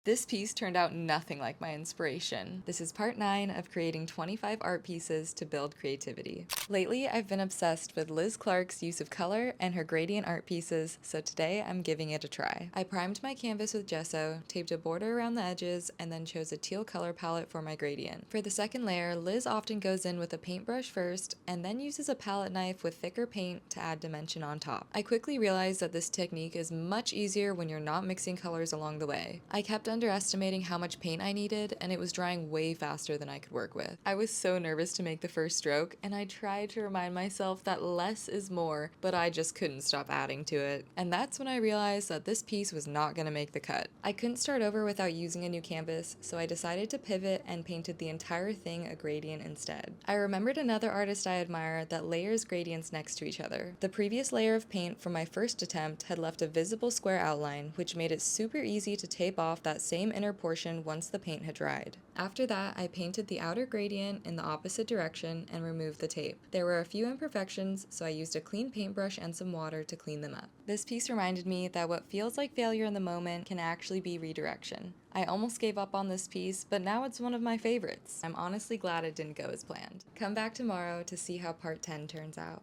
This piece turned out nothing like my inspiration. This is part 9 of creating 25 art pieces to build creativity. Lately, I've been obsessed with Liz Clark's use of color and her gradient art pieces, so today I'm giving it a try. I primed my canvas with gesso, taped a border around the edges, and then chose a teal color palette for my gradient. For the second layer, Liz often goes in with a paintbrush first, and then uses a palette knife with thicker paint to add dimension on top. I quickly realized that this technique is much easier when you're not mixing colors along the way. I kept underestimating how much paint I needed, and it was drying way faster than I could work with. I was so nervous to make the first stroke, and I tried to remind myself that less is more, but I just couldn't stop adding to it. And that's when I realized that this piece was not gonna make the cut. I couldn't start over without using a new canvas, so I decided to pivot and painted the entire thing a gradient instead. I remembered another artist I admire that layers gradients next to each other. The previous layer of paint from my first attempt had left a visible square outline, which made it super easy to tape off that same inner portion once the paint had dried. After that, I painted the outer gradient in the opposite direction and removed the tape. There were a few imperfections, so I used a clean paintbrush and some water to clean them up. This piece reminded me that what feels like failure in the moment can actually be redirection. I almost gave up on this piece, but now it's one of my favorites. I'm honestly glad it didn't go as planned. Come back tomorrow to see how part 10 turns out.